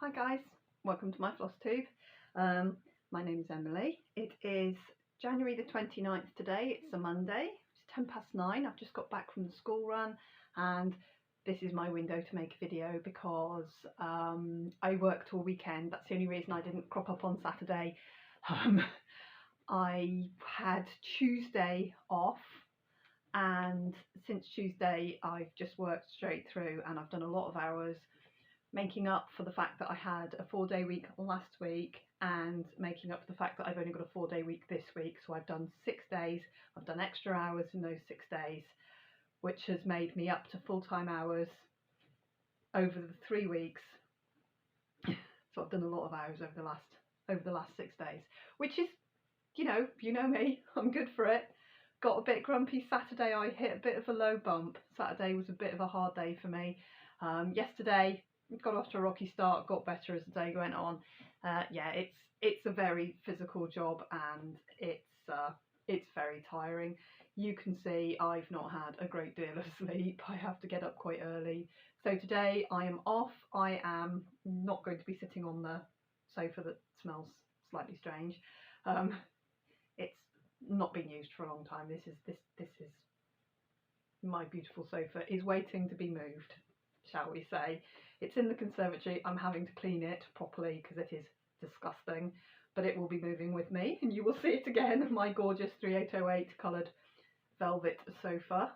Hi guys, welcome to my Flosstube. My name's Emily. It is January the 29th today, it's a Monday, it's 9:10. I've just got back from the school run and this is my window to make a video because I worked all weekend. That's the only reason I didn't crop up on Saturday. I had Tuesday off, and since Tuesday I've just worked straight through and I've done a lot of hours, making up for the fact that I had a 4-day week last week and making up for the fact that I've only got a 4-day week this week. So I've done 6 days, I've done extra hours in those 6 days, which has made me up to full-time hours over the 3 weeks. So I've done a lot of hours over the last 6 days, which is, you know me, I'm good for it. Got a bit grumpy Saturday, I hit a bit of a low bump. Saturday was a bit of a hard day for me. Yesterday got off to a rocky start, got better as the day went on. Yeah, it's a very physical job and it's very tiring. You can see I've not had a great deal of sleep. I have to get up quite early. So today I am off. I am not going to be sitting on the sofa that smells slightly strange. It's not been used for a long time. This is my beautiful sofa is waiting to be moved, shall we say. It's in the conservatory. I'm having to clean it properly because it is disgusting, but it will be moving with me and you will see it again. My gorgeous 3808 coloured velvet sofa.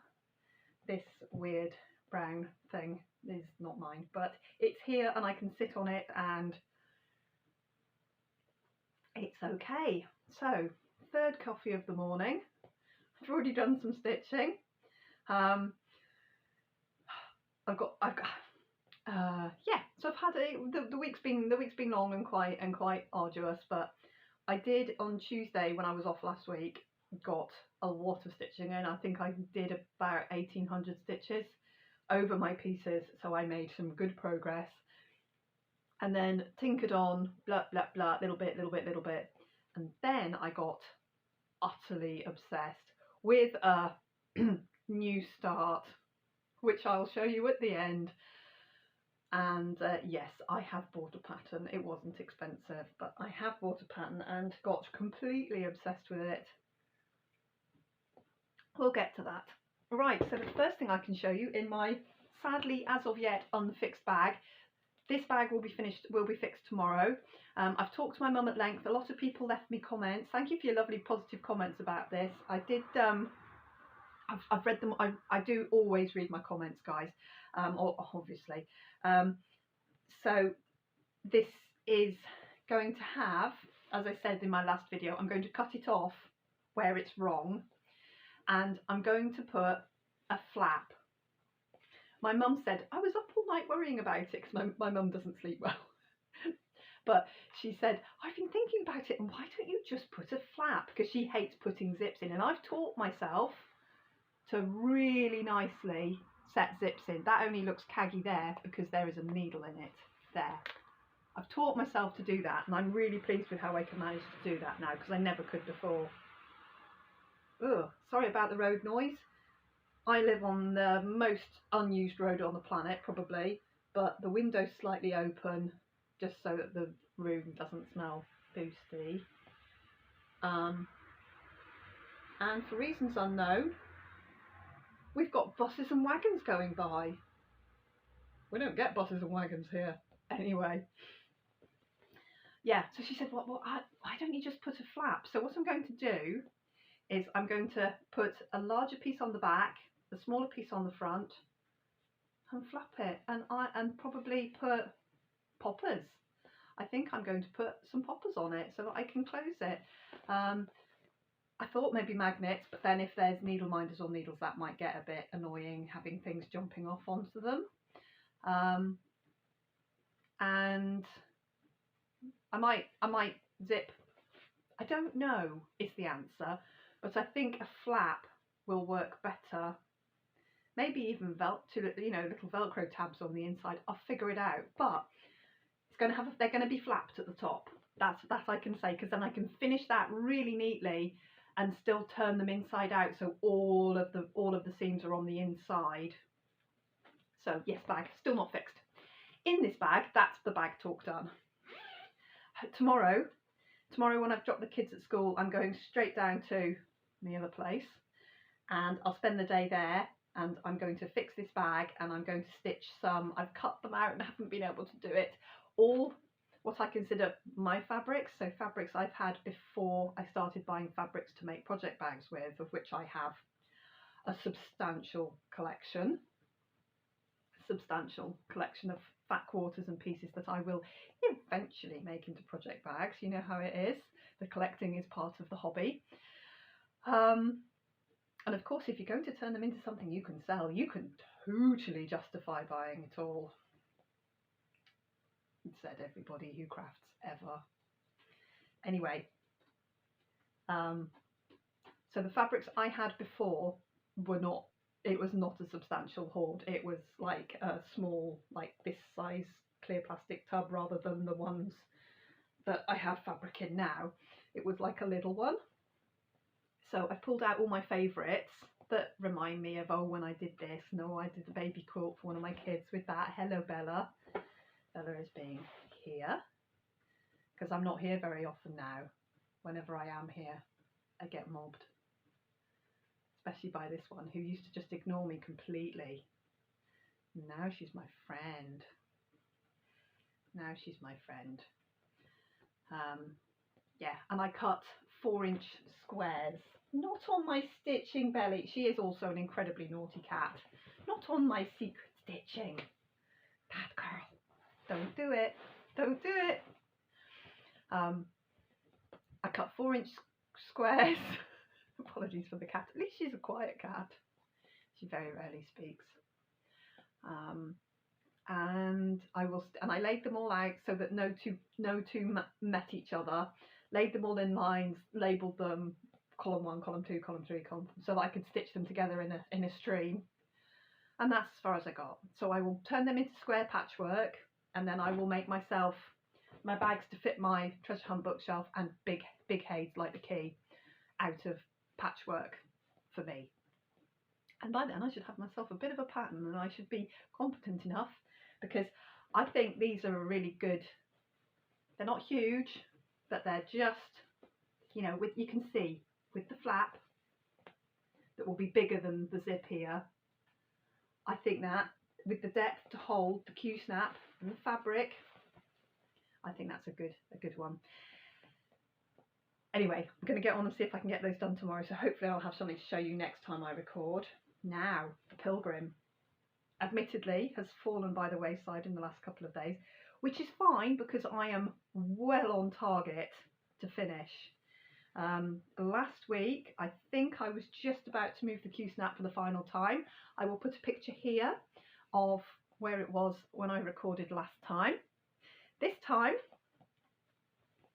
This weird brown thing is not mine, but it's here and I can sit on it and it's okay. So, third coffee of the morning. I've already done some stitching. So I've had the week's been long and quite arduous, but I did on Tuesday when I was off last week got a lot of stitching in. I think I did about 1800 stitches over my pieces, so I made some good progress. And then tinkered on, blah blah blah, little bit, and then I got utterly obsessed with a new start, which I'll show you at the end. And yes, I have bought a pattern. It wasn't expensive, but I have bought a pattern and got completely obsessed with it. We'll get to that. Right, so the first thing I can show you in my sadly as of yet unfixed bag. This bag will be fixed tomorrow. I've talked to my mum at length. A lot of people left me comments. Thank you for your lovely positive comments about this. I did I've read them. I do always read my comments, guys, obviously. So this is going to have, as I said in my last video, I'm going to cut it off where it's wrong and I'm going to put a flap. My mum said, I was up all night worrying about it because my mum doesn't sleep well. But she said, I've been thinking about it and why don't you just put a flap? Because she hates putting zips in, and I've taught myself to really nicely set zips in. That only looks caggy there because there is a needle in it there. I've taught myself to do that and I'm really pleased with how I can manage to do that now because I never could before. Ugh, sorry about the road noise. I live on the most unused road on the planet probably, but the window's slightly open just so that the room doesn't smell boosty. And for reasons unknown, we've got buses and wagons going by. We don't get buses and wagons here. Anyway. Yeah, so she said, why don't you just put a flap? So what I'm going to do is I'm going to put a larger piece on the back, a smaller piece on the front, and flap it. And probably put poppers. I think I'm going to put some poppers on it so that I can close it. I thought maybe magnets, but then if there's needle minders or needles, that might get a bit annoying having things jumping off onto them. And I might zip. I don't know is the answer, but I think a flap will work better. Maybe even little Velcro tabs on the inside. I'll figure it out, but it's going to have they're going to be flapped at the top. That's I can say, because then I can finish that really neatly and still turn them inside out so all of the seams are on the inside. So yes, bag still not fixed. in this bag, that's the bag talk done. Tomorrow when I've dropped the kids at school, I'm going straight down to the other place and I'll spend the day there, and I'm going to fix this bag and I'm going to stitch some. I've cut them out and haven't been able to do it. All what I consider my fabrics, so fabrics I've had before I started buying fabrics to make project bags with, of which I have a substantial collection of fat quarters and pieces that I will eventually make into project bags. You know how it is. The collecting is part of the hobby. And of course, if you're going to turn them into something you can sell, you can totally justify buying it all. Said everybody who crafts ever. Anyway, so the fabrics I had before were not, it was not a substantial hoard. It was like a small, like this size clear plastic tub rather than the ones that I have fabric in now. It was like a little one. So I pulled out all my favourites that remind me of, oh, when I did this. No, I did the baby quilt for one of my kids with that. Hello, Bella. Bella is being here because I'm not here very often now. Whenever I am here, I get mobbed, especially by this one who used to just ignore me completely. Now she's my friend. Yeah, and I cut 4-inch squares, not on my stitching belly. She is also an incredibly naughty cat. Not on my secret stitching. Bad girl. Don't do it. Don't do it. I cut 4-inch squares. Apologies for the cat. At least she's a quiet cat. She very rarely speaks. And I laid them all out so that no two met each other. Laid them all in lines, labelled them column 1, column 2, column 3, column, so that I could stitch them together in a stream. And that's as far as I got. So I will turn them into square patchwork, and then I will make myself my bags to fit my treasure hunt bookshelf and big heads like the key out of patchwork for me. And by then I should have myself a bit of a pattern, and I should be competent enough, because I think these are a really good, they're not huge, but they're just, you know, you can see with the flap that will be bigger than the zip here. I think that with the depth to hold the Q-snap and the fabric, I think that's a good one. Anyway, I'm going to get on and see if I can get those done tomorrow, so hopefully I'll have something to show you next time I record. Now, the Pilgrim, admittedly, has fallen by the wayside in the last couple of days, which is fine because I am well on target to finish. Last week, I think I was just about to move the Q-snap for the final time. I will put a picture here of where it was when I recorded last time. This time,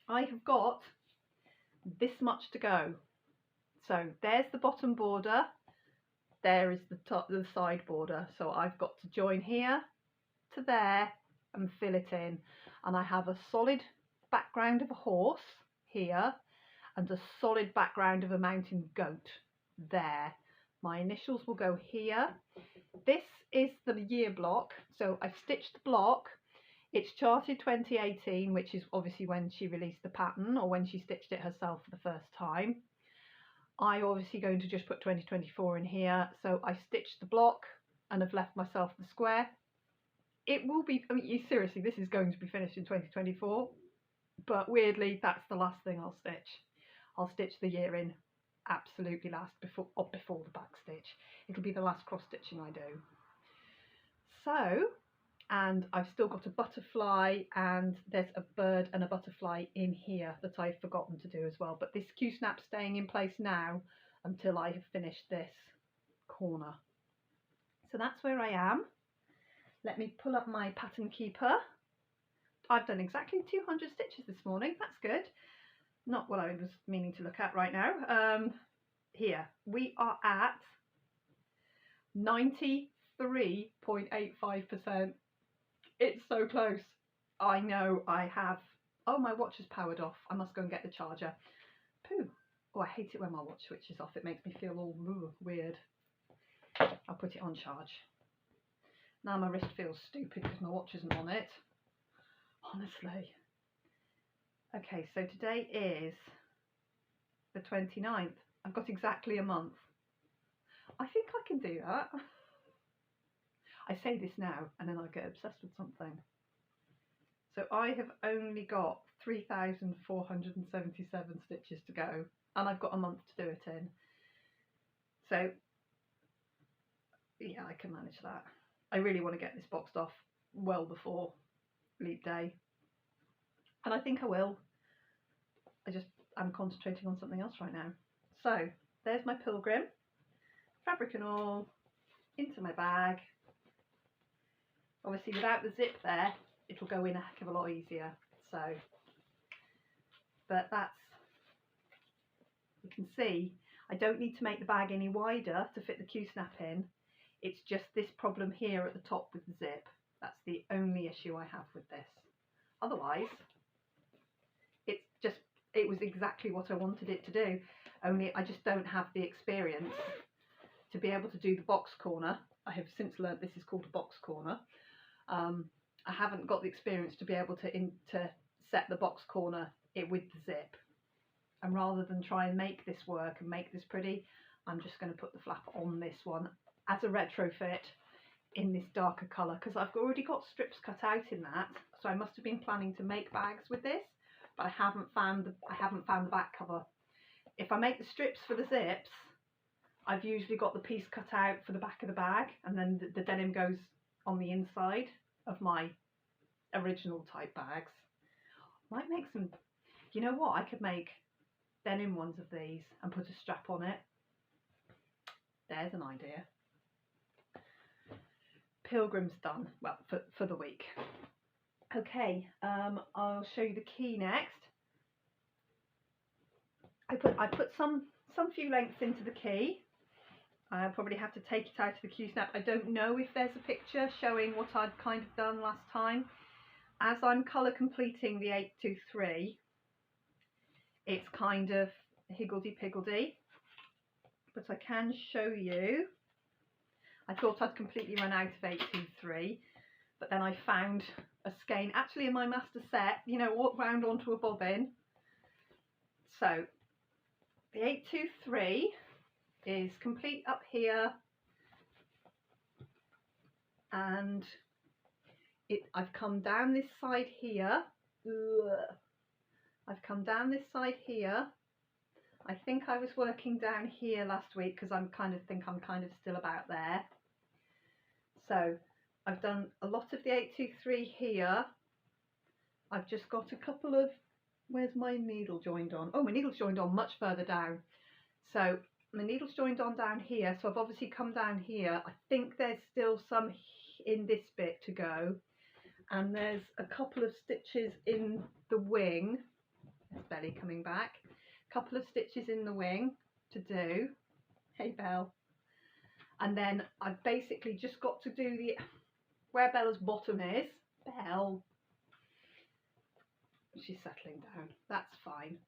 I have got this much to go. So there's the bottom border, there is the side border. So I've got to join here to there and fill it in. And I have a solid background of a horse here and a solid background of a mountain goat there. My initials will go here. This is the year block. So I've stitched the block. It's charted 2018, which is obviously when she released the pattern or when she stitched it herself for the first time. I'm obviously going to just put 2024 in here. So I stitched the block and have left myself the square. It will be, I mean, seriously, this is going to be finished in 2024, but weirdly, that's the last thing I'll stitch. I'll stitch the year in absolutely last, before the back stitch. It'll be the last cross stitching I do. So, and I've still got a butterfly, and there's a bird and a butterfly in here that I've forgotten to do as well. But this Q-snap's staying in place now until I have finished this corner. So that's where I am. Let me pull up my pattern keeper. I've done exactly 200 stitches this morning. That's good. Not what I was meaning to look at right now. Here we are at 93.85%. It's so close. I know I have. Oh, my watch is powered off. I must go and get the charger. Pooh. Oh, I hate it when my watch switches off. It makes me feel all weird. I'll put it on charge. Now my wrist feels stupid because my watch isn't on it. Honestly. Okay, so today is the 29th. I've got exactly a month. I think I can do that. I say this now and then I get obsessed with something. So I have only got 3,477 stitches to go, and I've got a month to do it in. So yeah, I can manage that. I really want to get this boxed off well before leap day, and I think I will. I'm concentrating on something else right now. So there's my pilgrim, fabric and all, into my bag. Obviously without the zip there, it'll go in a heck of a lot easier. So, but that's, you can see, I don't need to make the bag any wider to fit the Q-snap in. It's just this problem here at the top with the zip. That's the only issue I have with this. Otherwise, it was exactly what I wanted it to do. Only I just don't have the experience to be able to do the box corner. I have since learnt this is called a box corner. I haven't got the experience to be able to set the box corner with the zip. And rather than try and make this work and make this pretty, I'm just going to put the flap on this one as a retrofit in this darker colour, because I've already got strips cut out in that. So I must have been planning to make bags with this, but I haven't found the back cover. If I make the strips for the zips, I've usually got the piece cut out for the back of the bag, and then the denim goes on the inside of my original type bags. Might make some, you know what, I could make denim ones of these and put a strap on it. There's an idea. Pilgrim's done, well, for the week. Okay, I'll show you the key next. I put some few lengths into the key. I'll probably have to take it out of the Q-snap. I don't know if there's a picture showing what I'd kind of done last time. As I'm colour completing the 823, it's kind of higgledy-piggledy, but I can show you. I thought I'd completely run out of 823, but then I found a skein, actually in my master set, you know, all wound onto a bobbin. So the 823 is complete up here, and I've come down this side here. I've come down this side here. I think I was working down here last week because I'm kind of still about there. So I've done a lot of the 823 here. I've just got a couple of, where's my needle joined on? Oh, my needle's joined on much further down. So my needle's joined on down here, so I've obviously come down here. I think there's still some in this bit to go, and there's a couple of stitches in the wing. There's Belly coming back. A couple of stitches in the wing to do. Hey Belle. And then I've basically just got to do the where Bella's bottom is. Belle. She's settling down. That's fine.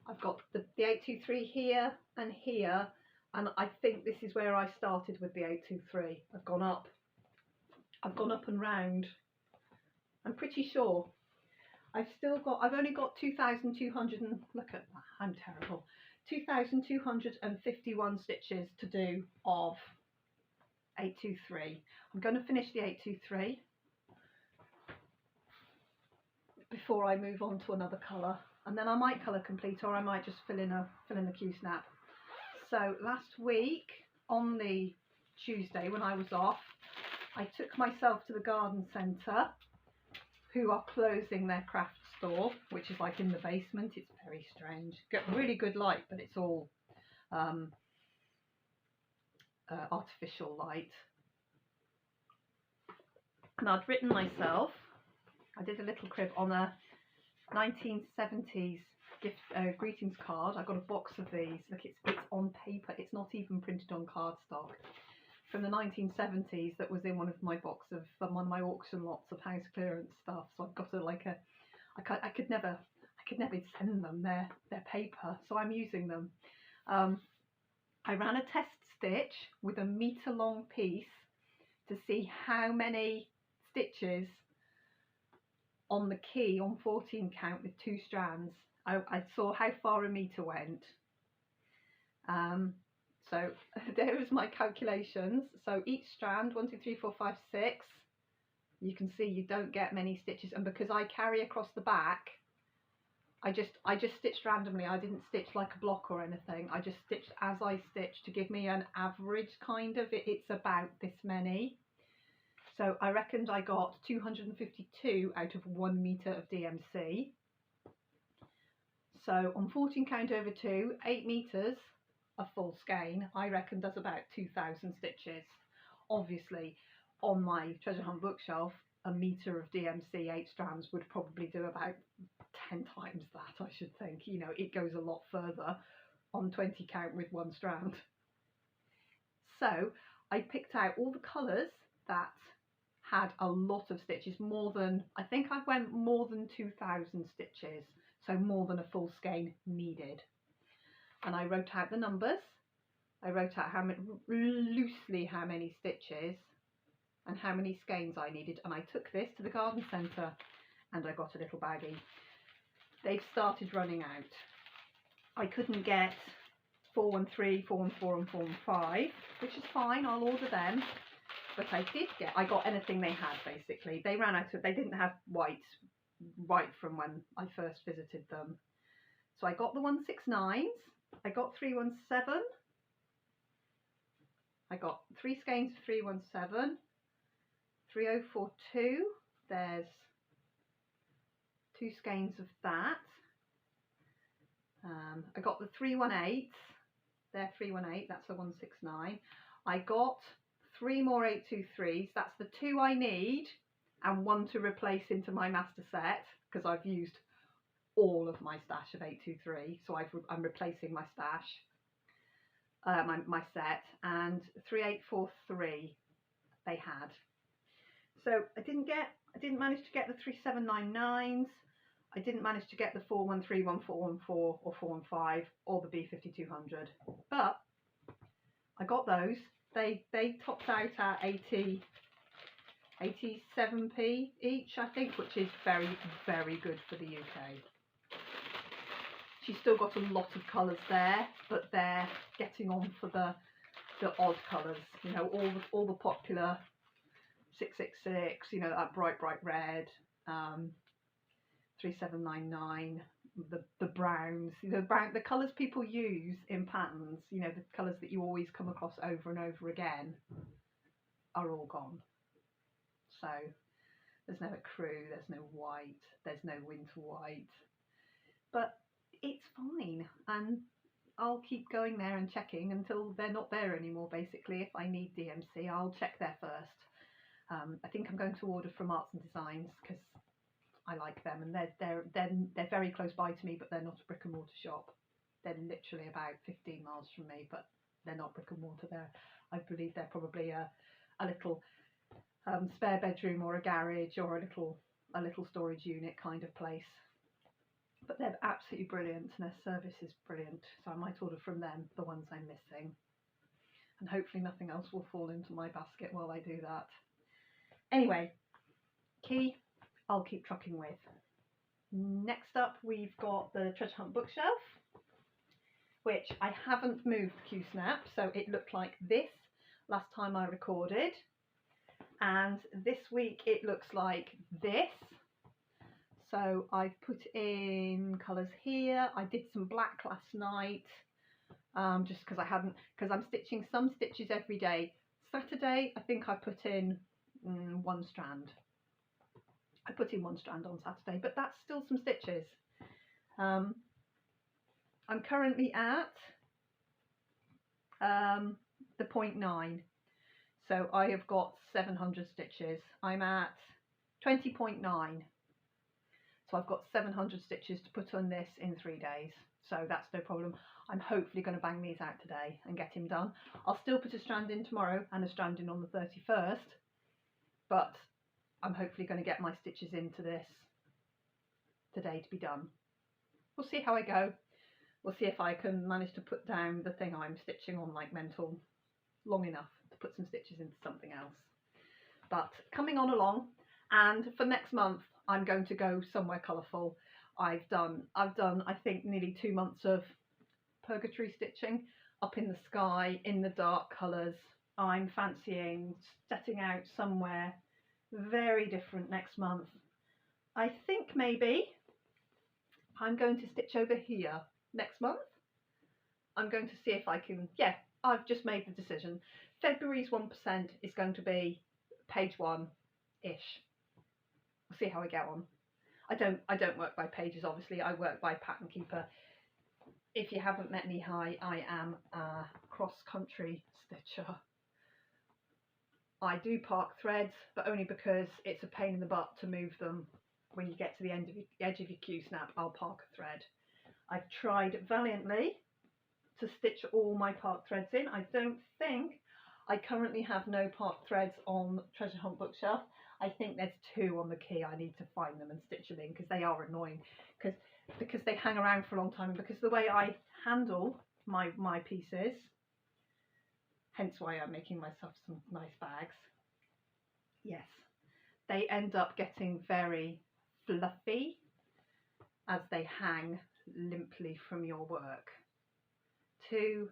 I've got the 823 here and here, and I think this is where I started with the 823. I've gone up and round. I'm pretty sure. I've only got 2,200 and look at that, I'm terrible. 2,251 stitches to do of 823. I'm going to finish the 823 before I move on to another colour, and then I might colour complete, or I might just fill in the Q-snap. So last week on the Tuesday when I was off, I took myself to the garden centre, who are closing their craft store, which is like in the basement. It's very strange. Get really good light, but it's all artificial light. And I'd written myself, I did a little crib on a 1970s gift greetings card. I got a box of these. Look, it's on paper. It's not even printed on cardstock. From the 1970s, that was in one of my boxes of one of my auction lots of house clearance stuff. So I've got I could never send them their paper, so I'm using them. I ran a test stitch with a metre long piece to see how many stitches on the key on 14 count with 2 strands. I saw how far a meter went. So there was my calculations. So each strand, 1, 2, 3, 4, 5, 6, you can see you don't get many stitches, and because I carry across the back, I just stitched randomly. I didn't stitch like a block or anything. I just stitched as I stitched to give me an average kind of. It's about this many. So I reckoned I got 252 out of 1 meter of DMC. So on 14 count over 2, 8 meters of full skein, I reckon does about 2,000 stitches. Obviously, on my treasure hunt bookshelf, a meter of DMC 8 strands would probably do about 10 times that, I should think. You know, it goes a lot further on 20 count with 1 strand. So I picked out all the colours that had a lot of stitches, more than, I think I went more than 2,000 stitches, so more than a full skein needed. And I wrote out the numbers. I wrote out loosely how many stitches and how many skeins I needed, and I took this to the garden centre and I got a little baggie. They've started running out. I couldn't get 413, 414 and 415, which is fine, I'll order them. But I got anything they had, basically. They ran out of, they didn't have white right from when I first visited them. So I got the 169s, I got 317, I got 3 skeins of 317, 3042, there's 2 skeins of that. I got the 318s, they're 318, that's the 169. I got 3 more 823s, that's the 2 I need and 1 to replace into my master set, because I've used all of my stash of 823, so I'm replacing my stash, my set, and 3843 they had. So I didn't manage to get the 3799s, I didn't manage to get the 413, 1414 or 415 or the B5200, but I got those. They topped out at 87p each, I think, which is very, very good for the UK. She's still got a lot of colours there, but they're getting on for the odd colours. You know, all the popular 666. You know, that bright red. 3799. The browns. The colours people use in patterns. You know, the colours that you always come across over and over again are all gone. So there's no ecru, there's no white, there's no winter white, but it's fine, and I'll keep going there and checking until they're not there anymore. Basically, if I need DMC, I'll check there first. I think I'm going to order from Arts and Designs because I like them, and they're very close by to me, but they're not a brick and mortar shop. They're literally about 15 miles from me, but they're not brick and mortar. I believe they're probably a little spare bedroom or a garage or a little storage unit kind of place. But they're absolutely brilliant, and their service is brilliant, so I might order from them the ones I'm missing, and hopefully nothing else will fall into my basket while I do that. Anyway, key I'll keep trucking with. Next up we've got the treasure hunt bookshelf, which I haven't moved Q-snap, so it looked like this last time I recorded. And this week it looks like this. So I've put in colours here. I did some black last night, just because I'm stitching some stitches every day. Saturday I think I put in 1 strand. I put in 1 strand on Saturday, but that's still some stitches. I'm currently at the 0.9. So I have got 700 stitches. I'm at 20.9. So I've got 700 stitches to put on this in 3 days. So that's no problem. I'm hopefully going to bang these out today and get him done. I'll still put a strand in tomorrow and a strand in on the 31st. But I'm hopefully going to get my stitches into this today to be done. We'll see how I go. We'll see if I can manage to put down the thing I'm stitching on like mental long enough to put some stitches into something else. but coming on along. And for next month, I'm going to go somewhere colourful. I've done I think nearly 2 months of purgatory stitching up in the sky in the dark colours. I'm fancying setting out somewhere very different next month. I think maybe I'm going to stitch over here next month. I'm going to see if I can, yeah, I've just made the decision. February's 1% is going to be page 1-ish. We'll see how I get on. I don't work by pages, obviously. I work by Pattern Keeper. If you haven't met me, hi, I am a cross-country stitcher. I do park threads, but only because it's a pain in the butt to move them. When you get to the edge of your Q-snap, I'll park a thread. I've tried valiantly to stitch all my park threads in. I don't think I currently have no park threads on Treasure Hunt Bookshelf. I think there's 2 on the key. I need to find them and stitch them in because they are annoying because they hang around for a long time, and because the way I handle my pieces, hence why I'm making myself some nice bags. Yes, they end up getting very fluffy as they hang limply from your work. 2,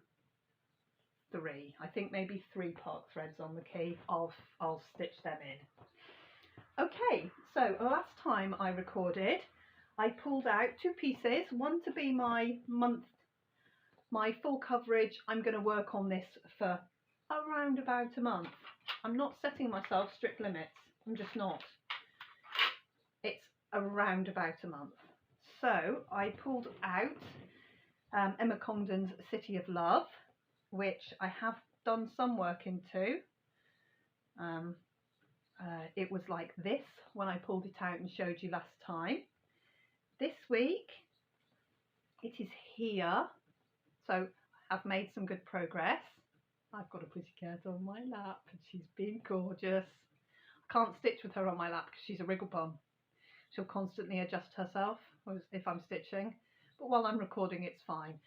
3, I think maybe 3 park threads on the key. I'll stitch them in. Okay, so last time I recorded, I pulled out 2 pieces, one to be my full coverage. I'm going to work on this for around about a month. I'm not setting myself strict limits, I'm just not. It's around about a month. So I pulled out Emma Congdon's City of Love, which I have done some work into. It was like this when I pulled it out and showed you last time. This week it is here, so I've made some good progress. I've got a pussycat on my lap and she's been gorgeous. I can't stitch with her on my lap because she's a wriggle bum. She'll constantly adjust herself if I'm stitching, but while I'm recording it's fine.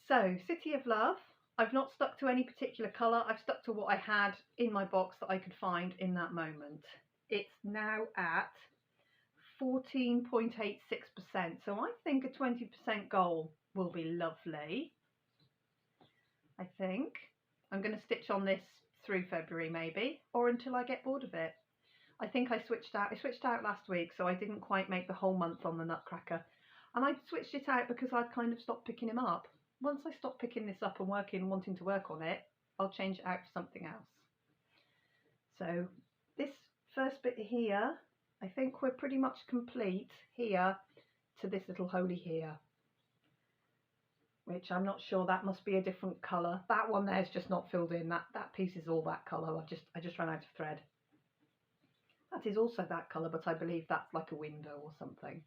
So City of Love, I've not stuck to any particular colour. I've stuck to what I had in my box that I could find in that moment. It's now at 14.86%, so I think a 20% goal will be lovely. I think I'm going to stitch on this through February maybe, or until I get bored of it. I think I switched out last week, so I didn't quite make the whole month on the Nutcracker, and I switched it out because I'd kind of stopped picking him up. Once I stop picking this up and wanting to work on it, I'll change it out for something else. So this first bit here, I think we're pretty much complete here to this little holy here, which I'm not sure, that must be a different colour. That one there's just not filled in. That piece is all that colour. I just ran out of thread. That is also that colour, but I believe that's like a window or something.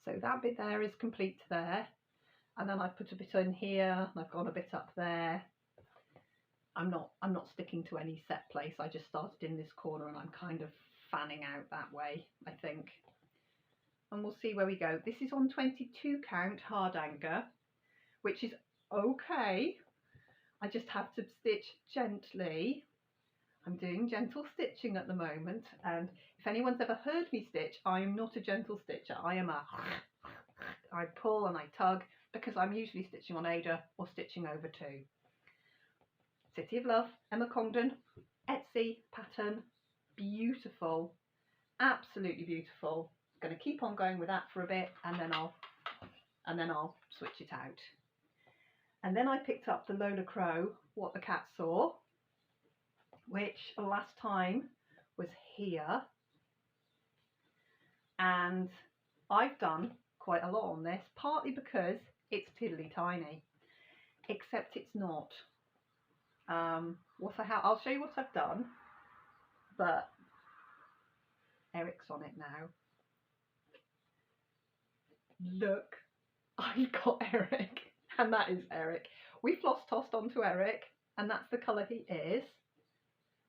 So that bit there is complete there. And then I've put a bit in here, and I've gone a bit up there. I'm not sticking to any set place. I just started in this corner and I'm kind of fanning out that way, I think. And we'll see where we go. This is on 22 count hard anger, which is okay. I just have to stitch gently. I'm doing gentle stitching at the moment, and if anyone's ever heard me stitch, I'm not a gentle stitcher. I pull and I tug, because I'm usually stitching on Ada or stitching over 2. City of Love, Emma Congdon, Etsy pattern, beautiful, absolutely beautiful. Going to keep on going with that for a bit, and then I'll switch it out. And then I picked up the Lola Crow, What the Cat Saw, which last time was here, and I've done quite a lot on this, partly because it's tiddly tiny, except it's not. I'll show you what I've done, but Eric's on it now. Look, I got Eric, and that is Eric. We floss tossed onto Eric, and that's the colour he is,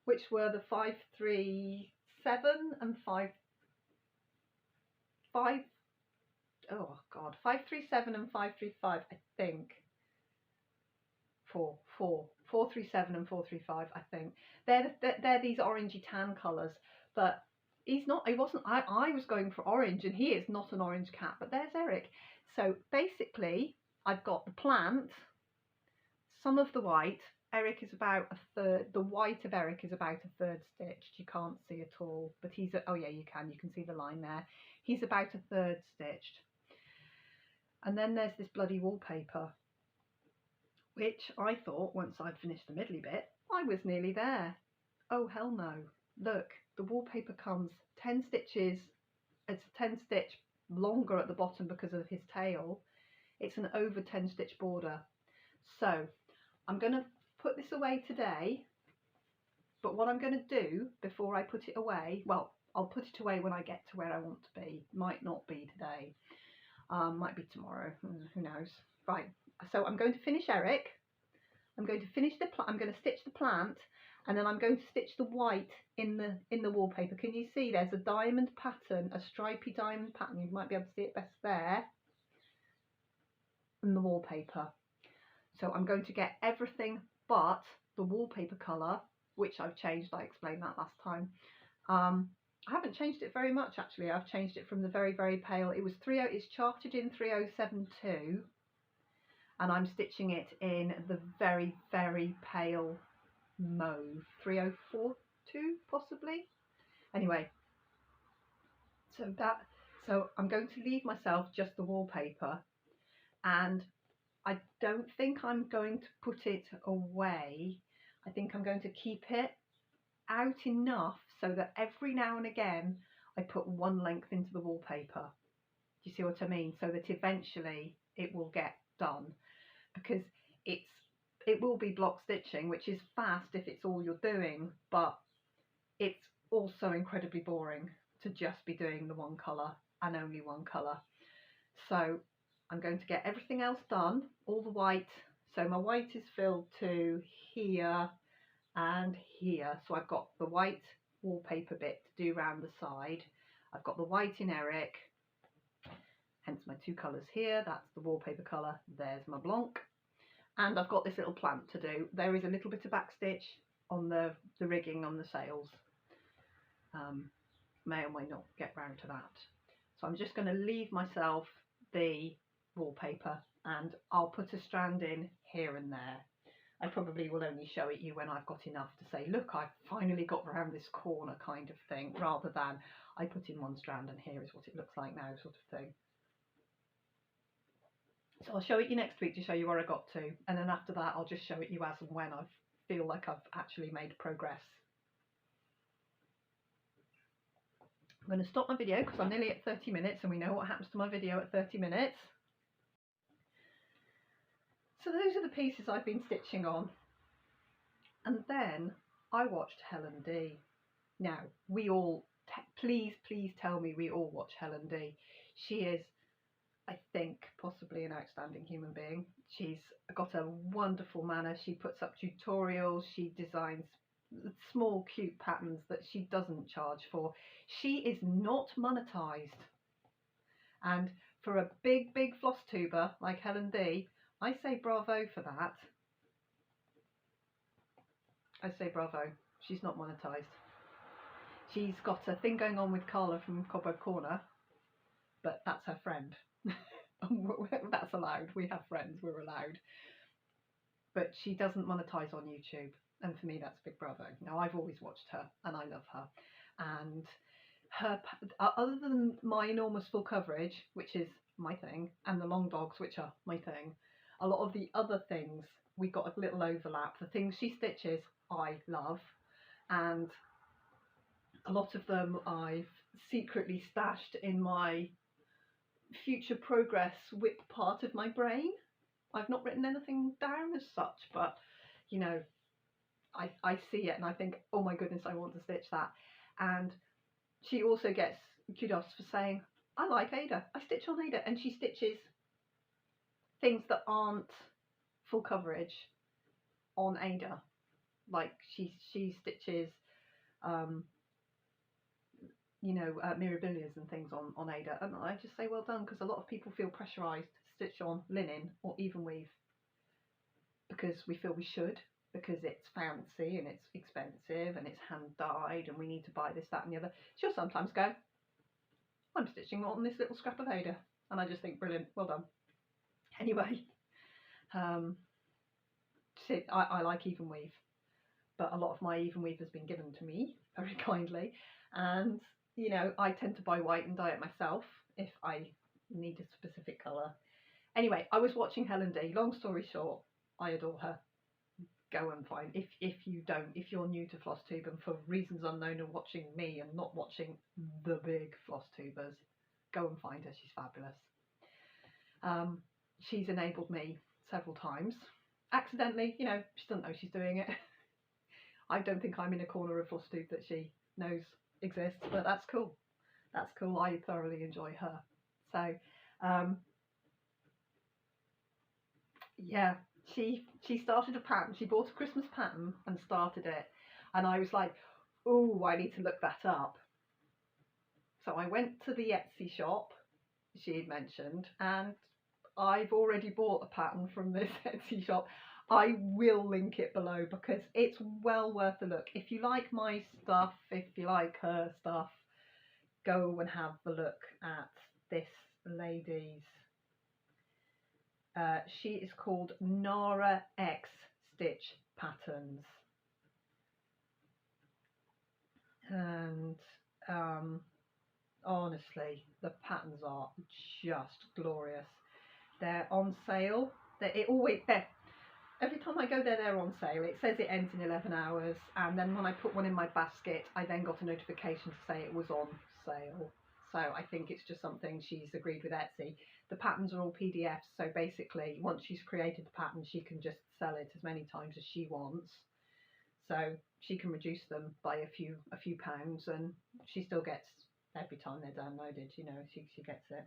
which were the 537 and 537 and 535, I think. Four 437 and 435, I think. They're these orangey tan colours, but he wasn't, I was going for orange, and he is not an orange cat, but there's Eric. So basically, I've got the plant, some of the white. Eric is about a third, the white of Eric is about a third stitched. You can't see at all, but oh yeah, you can see the line there. He's about a third stitched. And then there's this bloody wallpaper, which I thought once I'd finished the middly bit, I was nearly there. Oh hell no. Look, the wallpaper comes 10 stitches, it's a 10 stitch longer at the bottom because of his tail. It's an over 10 stitch border. So I'm going to put this away today, but what I'm going to do before I put it away, well, I'll put it away when I get to where I want to be. Might not be today, might be tomorrow, who knows. Right, so I'm going to finish Eric, I'm going to finish I'm going to stitch the plant, and then I'm going to stitch the white in the wallpaper. Can you see there's a diamond pattern, a stripy diamond pattern? You might be able to see it best there in the wallpaper. So I'm going to get everything but the wallpaper colour, which I've changed. I explained that last time. I haven't changed it very much actually. I've changed it from the very, very pale. It's charted in 3072, and I'm stitching it in the very, very pale mauve, 3042 possibly. Anyway, so I'm going to leave myself just the wallpaper, and I don't think I'm going to put it away. I think I'm going to keep it out enough so that every now and again I put one length into the wallpaper. Do you see what I mean? So that eventually it will get done, because it will be block stitching, which is fast if it's all you're doing, but it's also incredibly boring to just be doing the one colour and only one colour. So I'm going to get everything else done, all the white. So my white is filled to here and here. So I've got the white wallpaper bit to do around the side. I've got the white in Eric, hence my two colours here. That's the wallpaper colour. There's my blanc. And I've got this little plant to do. There is a little bit of backstitch on the rigging on the sails. May or may not get round to that. So I'm just going to leave myself the wallpaper, and I'll put a strand in here and there. I probably will only show it you when I've got enough to say, look, I've finally got around this corner kind of thing, rather than I put in one strand and here is what it looks like now sort of thing. So I'll show it you next week to show you where I got to, and then after that I'll just show it you as and when I feel like I've actually made progress. I'm going to stop my video because I'm nearly at 30 minutes, and we know what happens to my video at 30 minutes. So those are the pieces I've been stitching on. And then I watched Helen D. Now, we all, please tell me we all watch Helen D. She is, I think, possibly an outstanding human being. She's got a wonderful manner. She puts up tutorials. She designs small cute patterns that she doesn't charge for. She is not monetized, and for a big floss tuber like Helen D, I say bravo for that. I say bravo. She's not monetized. She's got a thing going on with Carla from Cobweb Corner, but that's her friend. That's allowed. We have friends, we're allowed. But she doesn't monetize on YouTube, and for me that's a big bravo. Now, I've always watched her and I love her, and her, other than my enormous full coverage, which is my thing, and the long dogs, which are my thing, a lot of the other things we got a little overlap. The things she stitches I love, and a lot of them I've secretly stashed in my future progress whip part of my brain. I've not written anything down as such, but you know, I see it and I think, oh my goodness, I want to stitch that. And she also gets kudos for saying, I like Ada, I stitch on Ada, and she stitches things that aren't full coverage on Ada. Like she stitches you know, mirabilias and things on Ada, and I just say well done, because a lot of people feel pressurised to stitch on linen or even weave because we feel we should, because it's fancy and it's expensive and it's hand dyed and we need to buy this, that and the other, she'll sometimes go, I'm stitching on this little scrap of Ada. And I just think, brilliant, well done. Anyway, I like even weave, but a lot of my even weave has been given to me very kindly, and you know, I tend to buy white and dye it myself if I need a specific colour. Anyway, I was watching Helen D. Long story short, I adore her. Go and find, if you're new to Flosstube and for reasons unknown are watching me and not watching the big Flosstubers, go and find her. She's fabulous. She's enabled me several times accidentally, you know, she doesn't know she's doing it. I don't think I'm in a corner of Flosstube that she knows exists, but that's cool. That's cool. I thoroughly enjoy her. So yeah, she started a pattern. She bought a Christmas pattern and started it, and I was like, oh, I need to look that up. So I went to the Etsy shop she had mentioned, and I've already bought a pattern from this Etsy shop. I will link it below because it's well worth a look. If you like my stuff, if you like her stuff, go and have a look at this lady's. She is called Nara X Stitch Patterns, and honestly, the patterns are just glorious. They're on sale. Every time I go there, they're on sale. It says it ends in 11 hours, and then when I put one in my basket, I then got a notification to say it was on sale. So I think it's just something she's agreed with Etsy. The patterns are all PDFs, so basically once she's created the pattern, she can just sell it as many times as she wants. So she can reduce them by a few pounds, and she still gets, every time they're downloaded, you know, she gets it.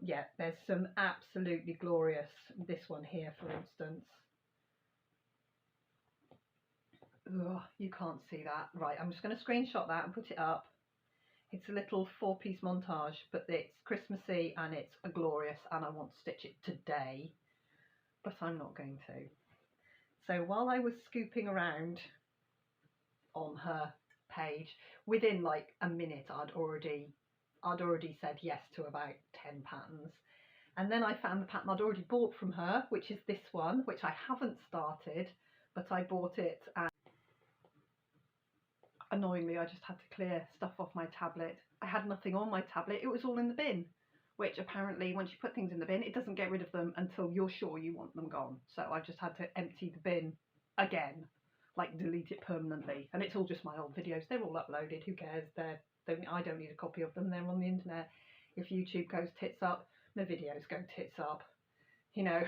Yeah, there's some absolutely glorious, this one here for instance. Ugh, you can't see that. Right, I'm just going to screenshot that and put it up. It's a little 4-piece montage, but it's Christmassy and it's a glorious, and I want to stitch it today, but I'm not going to. So while I was scooping around on her page, within like a minute I'd already said yes to about 10 patterns. And then I found the pattern I'd already bought from her, which is this one, which I haven't started, but I bought it, and annoyingly I just had to clear stuff off my tablet. I had nothing on my tablet, it was all in the bin, which apparently once you put things in the bin, it doesn't get rid of them until you're sure you want them gone. So I just had to empty the bin again, like delete it permanently. And it's all just my old videos, they're all uploaded, who cares, I don't need a copy of them, they're on the internet. If YouTube goes tits up, the videos go tits up. You know,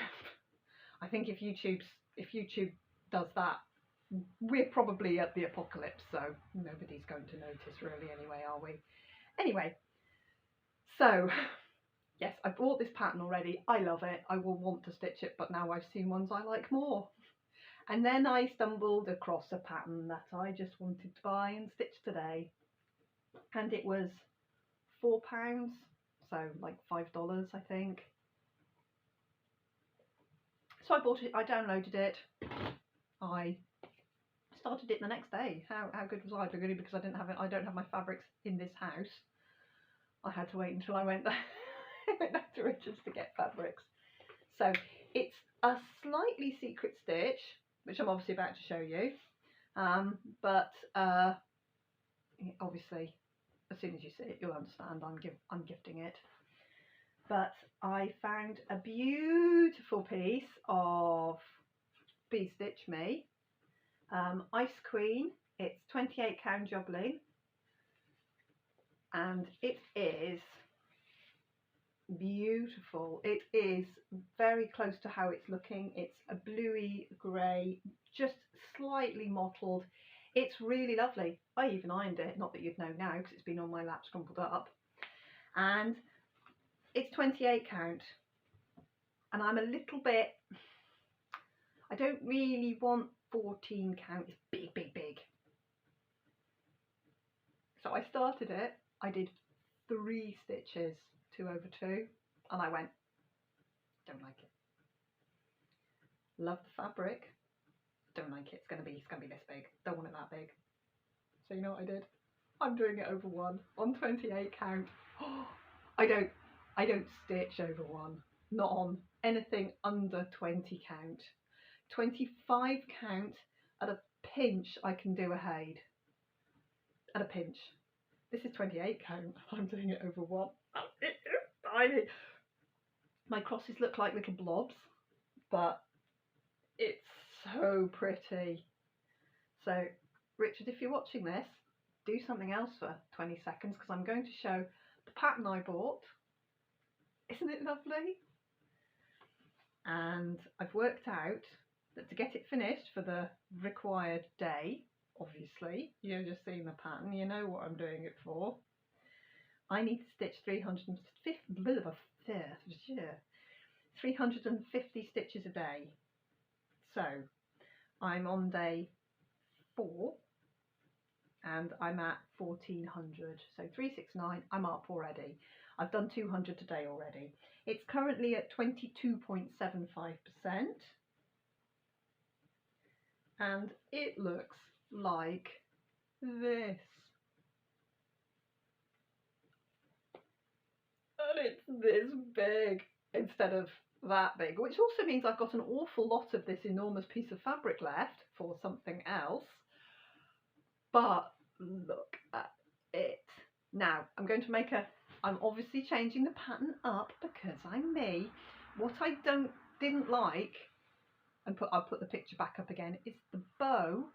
I think if YouTube does that, we're probably at the apocalypse, so nobody's going to notice really anyway, are we? Anyway, so yes, I bought this pattern already, I love it, I will want to stitch it, but now I've seen ones I like more. And then I stumbled across a pattern that I just wanted to buy and stitch today, and it was £4, so like $5 I think. So I bought it, I downloaded it, I started it the next day. How good was I? But really because I don't have my fabrics in this house. I had to wait until I went back to Richards to get fabrics. So it's a slightly secret stitch, which I'm obviously about to show you. But obviously, as soon as you see it, you'll understand I'm gifting it. But I found a beautiful piece of Bee Stitch Me. Ice Queen, it's 28 count juggling, and it is beautiful. It is very close to how it's looking. It's a bluey grey, just slightly mottled. It's really lovely. I even ironed it, not that you'd know now because it's been on my lap scrumpled up, and it's 28 count, and I'm a little bit, I don't really want 14 count, it's big. So I started it, I did 3 stitches, 2 over 2, and I went, don't like it. Love the fabric, don't like it. It's gonna be this big. Don't want it that big. So you know what I did? I'm doing it over 1 on 28 count. I don't stitch over 1. Not on anything under 20 count. 25 count, at a pinch I can do a Haid. At a pinch. This is 28 count. I'm doing it over 1. It is tiny. My crosses look like little blobs, but it's so pretty. So Richard, if you're watching this, do something else for 20 seconds because I'm going to show the pattern I bought. Isn't it lovely? And I've worked out that to get it finished for the required day, obviously, you've just seen the pattern, you know what I'm doing it for. I need to stitch 350 stitches a day. So I'm on day 4 and I'm at 1400, so 369, I'm up already. I've done 200 today already. It's currently at 22.75%, and it looks like this. And it's this big instead of that big, which also means I've got an awful lot of this enormous piece of fabric left for something else. But look at it. Now I'm going to make I'm obviously changing the pattern up because I'm me. What I didn't like, and I'll put the picture back up again, is the bow.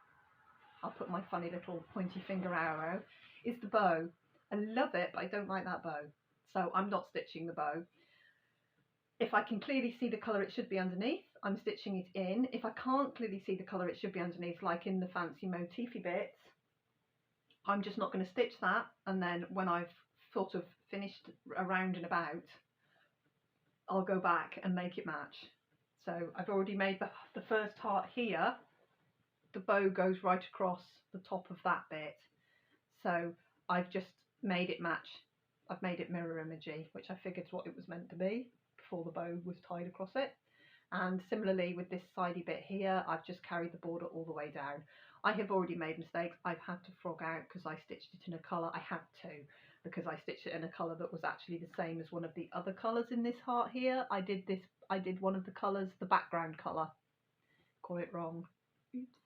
I'll put my funny little pointy finger arrow, is the bow. I love it, but I don't like that bow. So I'm not stitching the bow. If I can clearly see the colour it should be underneath, I'm stitching it in. If I can't clearly see the colour it should be underneath, like in the fancy motify bits, I'm just not going to stitch that, and then when I've sort of finished around and about, I'll go back and make it match. So I've already made the first heart here. The bow goes right across the top of that bit. So I've just made it match. I've made it mirror imagey, which I figured is what it was meant to be before the bow was tied across it. And similarly with this sidey bit here, I've just carried the border all the way down. I have already made mistakes. I've had to frog out because I stitched it in a colour. I had to, because I stitched it in a colour that was actually the same as one of the other colours in this heart here. I did one of the colours, the background colour. Got it wrong. Oops.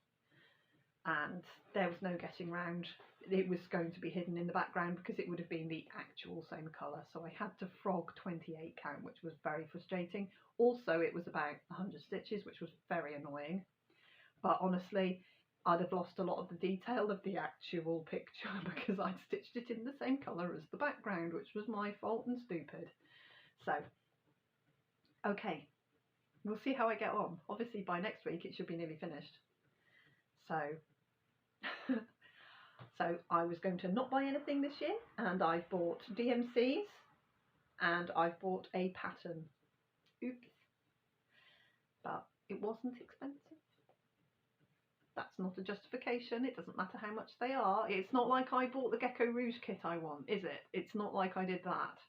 And there was no getting round. It was going to be hidden in the background because it would have been the actual same colour. So I had to frog 28 count, which was very frustrating. Also, it was about 100 stitches, which was very annoying. But honestly, I'd have lost a lot of the detail of the actual picture because I'd stitched it in the same colour as the background, which was my fault and stupid. So, okay, we'll see how I get on. Obviously by next week it should be nearly finished. So, so I was going to not buy anything this year, and I've bought DMCs and I've bought a pattern. Oops. But it wasn't expensive. That's not a justification. It doesn't matter how much they are. It's not like I bought the Gecko Rouge kit I want, is it? It's not like I did that.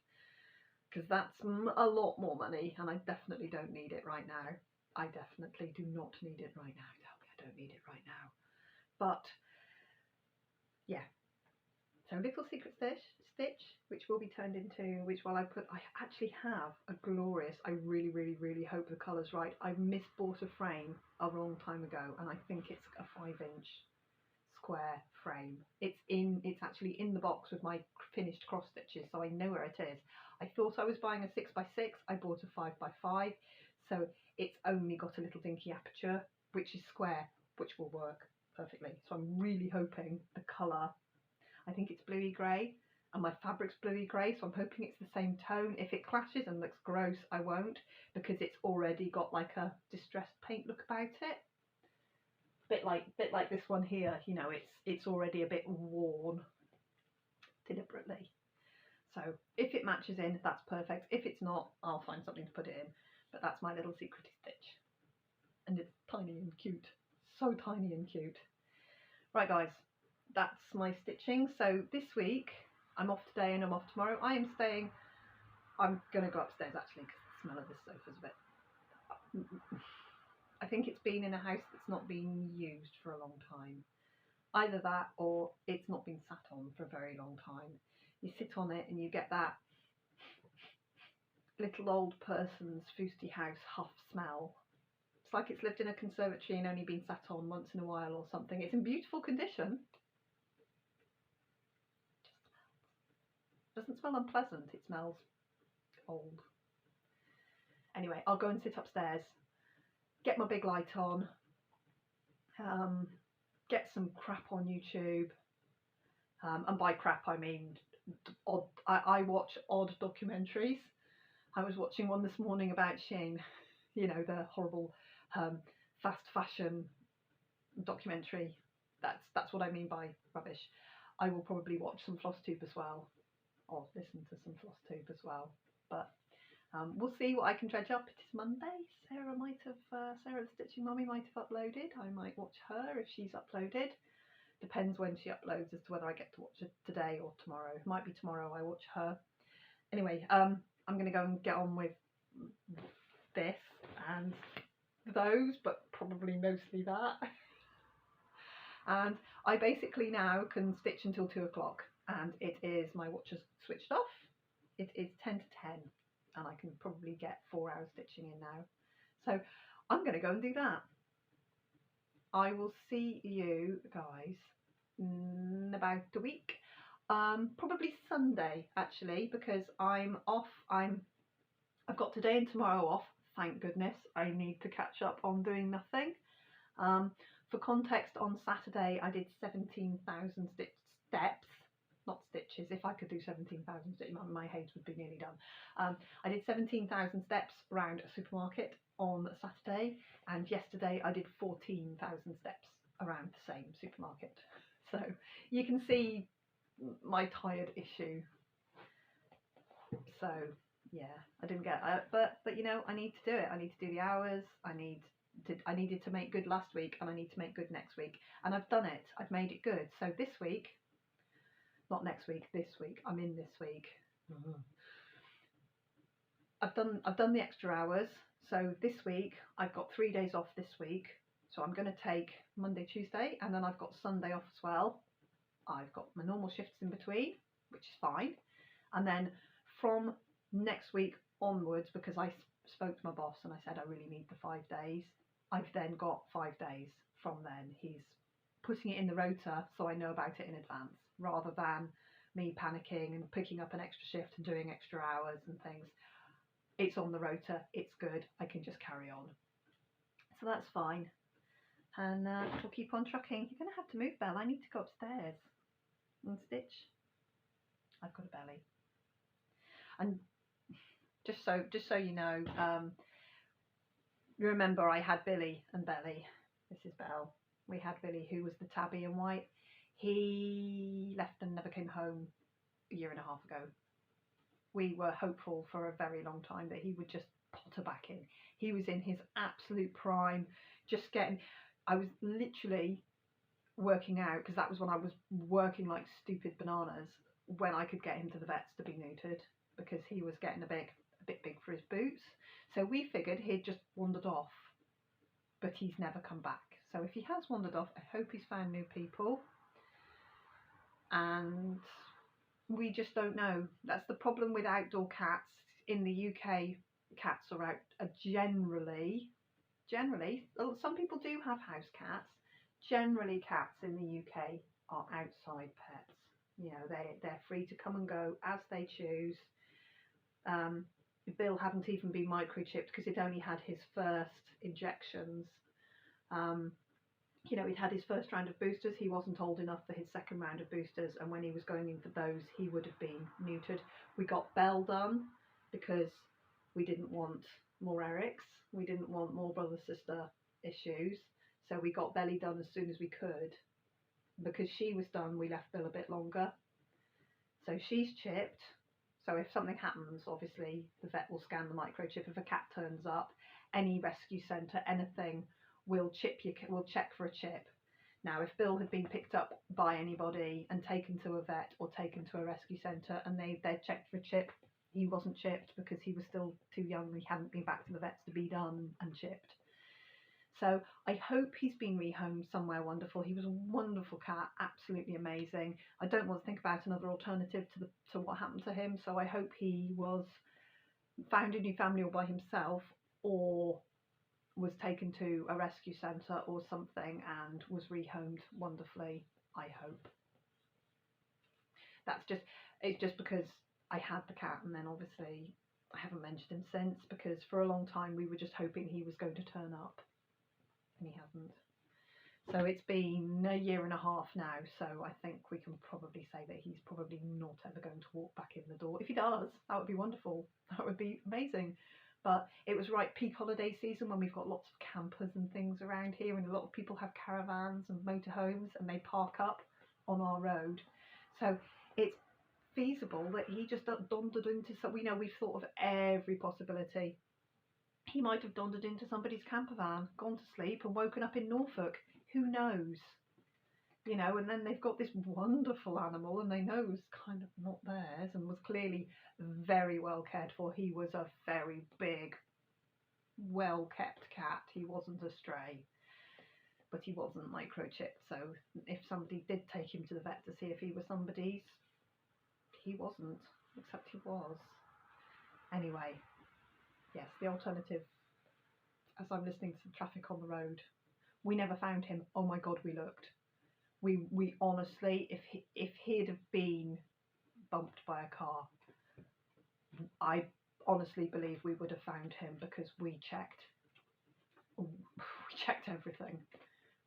Because that's a lot more money, and I definitely don't need it right now. I definitely do not need it right now. Tell me I don't need it right now. But, yeah. So Little Secret Stitch, which will be turned into, I actually have a glorious, I really, really, really hope the colour's right. I misbought a frame a long time ago, and I think it's a 5-inch square frame. It's actually in the box with my finished cross stitches, so I know where it is. I thought I was buying a 6x6, I bought a 5x5, so it's only got a little dinky aperture, which is square, which will work perfectly. So I'm really hoping the colour, I think it's bluey grey, and my fabric's bluey grey, so I'm hoping it's the same tone. If it clashes and looks gross, I won't, because it's already got like a distressed paint look about it. Bit like this one here, you know, it's already a bit worn deliberately. So if it matches in, that's perfect. If it's not, I'll find something to put it in. But that's my little secrety stitch. And it's tiny and cute. So tiny and cute. Right guys, that's my stitching. So this week, I'm off today and I'm off tomorrow. I'm going to go upstairs actually because the smell of this sofa's a bit... I think it's been in a house that's not been used for a long time. Either that or it's not been sat on for a very long time. You sit on it and you get that little old person's fousty house huff smell. It's like it's lived in a conservatory and only been sat on once in a while or something. It's in beautiful condition. It doesn't smell unpleasant, it smells old. Anyway, I'll go and sit upstairs, get my big light on, get some crap on YouTube, and by crap I mean odd. I watch odd documentaries. I was watching one this morning about Shein, you know, the horrible fast fashion documentary. That's what I mean by rubbish. I will probably watch some Flosstube as well, or listen to some Flosstube as well. But we'll see what I can dredge up. It is Monday. Sarah the Stitching Mummy might have uploaded. I might watch her if she's uploaded. Depends when she uploads as to whether I get to watch it today or tomorrow. It might be tomorrow I watch her. Anyway, I'm going to go and get on with this and those, but probably mostly that. And I basically now can stitch until 2 o'clock, and it is, my watch is switched off. It is 10 to 10, and I can probably get 4 hours stitching in now. So I'm going to go and do that. I will see you guys in about a week. Probably Sunday actually, because I'm off. I've got today and tomorrow off, thank goodness. I need to catch up on doing nothing. For context, on Saturday I did 17,000 steps, not stitches. If I could do 17,000 stitches, my head would be nearly done. I did 17,000 steps around a supermarket on Saturday, and yesterday I did 14,000 steps around the same supermarket. So you can see my tired issue. So yeah, I didn't get it, but you know, I need to do it. I need to do the hours. I needed to make good last week, and I need to make good next week, and I've done it. I've made it good. So this week, not next week, this week, I'm in this week. I've done the extra hours. So this week I've got 3 days off this week. So I'm going to take Monday, Tuesday, and then I've got Sunday off as well. I've got my normal shifts in between, which is fine. And then from next week onwards, because I spoke to my boss and I said I really need the 5 days, I've then got 5 days from then. He's putting it in the rota so I know about it in advance, rather than me panicking and picking up an extra shift and doing extra hours and things. It's on the rota, it's good, I can just carry on. So that's fine. And we'll keep on trucking. You're going to have to move, Belle. I need to go upstairs and stitch. I've got a belly. And just so you know, you remember I had Billy and Belly. This is Belle. We had Billy, who was the tabby and white. He left and never came home a year and a half ago. We were hopeful for a very long time that he would just potter back in. He was in his absolute prime, just getting... I was literally working out, because that was when I was working like stupid bananas, when I could get him to the vets to be neutered, because he was getting a bit big for his boots. So we figured he'd just wandered off, but he's never come back. So if he has wandered off, I hope he's found new people. And we just don't know. That's the problem with outdoor cats. In the UK, cats are generally, some people do have house cats. Generally, cats in the UK are outside pets. You know, they're free to come and go as they choose. Bill hadn't even been microchipped because he'd only had his first injections. You know, he'd had his first round of boosters. He wasn't old enough for his second round of boosters, and when he was going in for those, he would have been neutered. We got Belle done because we didn't want more Erics. We didn't want more brother-sister issues. So we got Belly done as soon as we could. Because she was done, we left Bill a bit longer. So she's chipped. So if something happens, obviously, the vet will scan the microchip. If a cat turns up, any rescue centre, anything, will check for a chip. Now, if Bill had been picked up by anybody and taken to a vet or taken to a rescue centre and they'd checked for a chip, he wasn't chipped because he was still too young. He hadn't been back to the vets to be done and chipped. So I hope he's been rehomed somewhere wonderful. He was a wonderful cat, absolutely amazing. I don't want to think about another alternative to what happened to him. So I hope he was found a new family all by himself, or was taken to a rescue centre or something and was rehomed wonderfully. I hope. It's just because I had the cat, and then obviously I haven't mentioned him since, because for a long time we were just hoping he was going to turn up, and he hasn't. So it's been a year and a half now, so I think we can probably say that he's probably not ever going to walk back in the door. If he does, that would be wonderful. That would be amazing. But it was right peak holiday season when we've got lots of campers and things around here, and a lot of people have caravans and motorhomes, and they park up on our road. So it's feasible that he just donded into some. We know we've thought of every possibility. He might have donded into somebody's camper van, gone to sleep, and woken up in Norfolk. Who knows? You know, and then they've got this wonderful animal, and they know it's kind of not theirs, and was clearly very well cared for. He was a very big, well kept cat. He wasn't a stray, but he wasn't microchipped. So if somebody did take him to the vet to see if he was somebody's, he wasn't, except he was. Anyway, yes, the alternative, as I'm listening to some traffic on the road, we never found him. Oh my God, we looked. We honestly, if he'd have been bumped by a car, I honestly believe we would have found him, because we checked everything.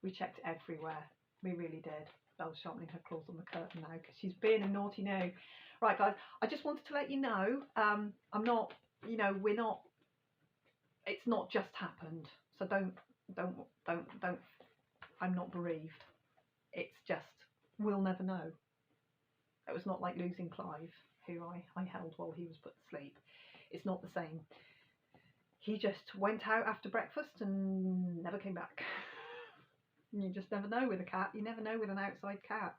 We checked everywhere. We really did. Belle's sharpening her claws on the curtain now because she's being a naughty now. Right, guys, I just wanted to let you know, I'm not, you know, we're not, it's not just happened. So don't, I'm not bereaved. It's just, we'll never know. It was not like losing Clive, who I held while he was put to sleep. It's not the same. He just went out after breakfast and never came back. You just never know with a cat. You never know with an outside cat.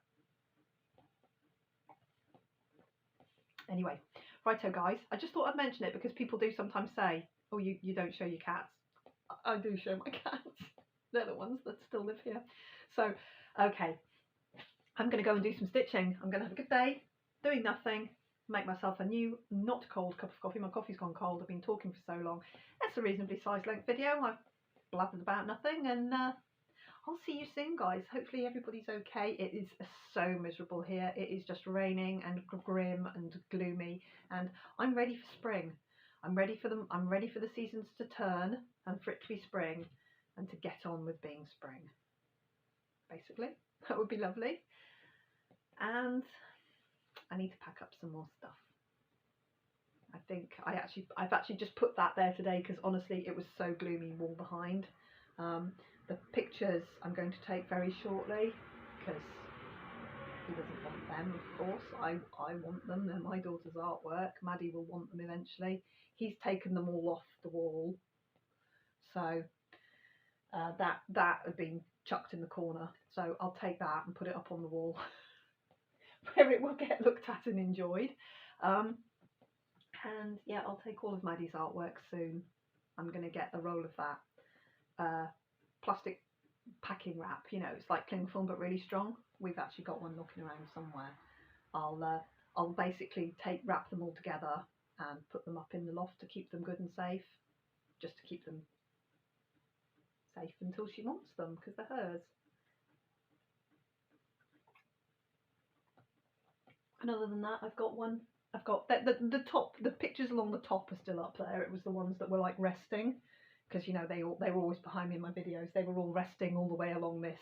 Anyway, righto guys, I just thought I'd mention it because people do sometimes say, oh, you don't show your cats. I do show my cats. They're the ones that still live here. So, okay, I'm going to go and do some stitching. I'm going to have a good day, doing nothing, make myself a new, not cold cup of coffee. My coffee's gone cold. I've been talking for so long. That's a reasonably sized length video. I've blathered about nothing, and I'll see you soon, guys. Hopefully everybody's okay. It is so miserable here. It is just raining and grim and gloomy, and I'm ready for spring. I'm ready for them. I'm ready for the seasons to turn and for it to be spring and to get on with being spring. Basically, that would be lovely. And I need to pack up some more stuff. I think I've actually just put that there today because honestly it was so gloomy and warm behind. The pictures I'm going to take very shortly because he doesn't want them, of course. I want them. They're my daughter's artwork. Maddie will want them eventually. He's taken them all off the wall, so that had been chucked in the corner. So I'll take that and put it up on the wall where it will get looked at and enjoyed. And yeah, I'll take all of Maddie's artwork soon. I'm going to get a roll of that plastic packing wrap, you know, it's like cling film but really strong. We've actually got one knocking around somewhere. I'll basically wrap them all together and put them up in the loft to keep them good and safe, just to keep them safe until she wants them, because they're hers. And other than that, I've got the top, the pictures along the top are still up there. It was the ones that were like resting, because you know they were always behind me in my videos. They were all resting all the way along this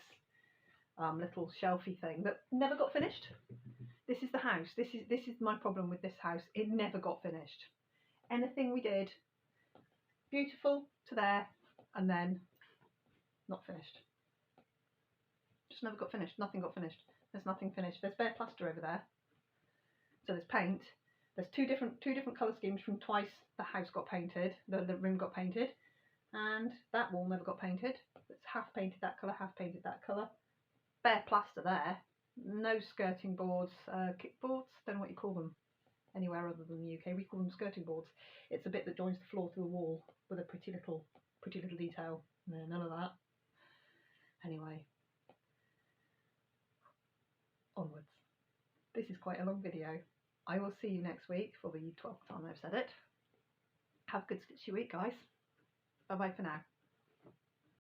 little shelfy thing that never got finished. This is the house. This is my problem with this house. It never got finished. Anything we did, beautiful to there, and then not finished. Just never got finished. Nothing got finished. There's nothing finished. There's bare plaster over there. So there's paint. There's two different colour schemes from twice the house got painted, the room got painted, and that wall never got painted. It's half painted that colour, half painted that colour. Bare plaster there. No skirting boards, kickboards, don't know what you call them anywhere other than the UK. We call them skirting boards. It's a bit that joins the floor to the wall with a pretty little pretty little detail. No, none of that. Anyway, onwards. This is quite a long video. I will see you next week for the 12th time I've said it. Have a good stitchy week, guys. Bye bye for now.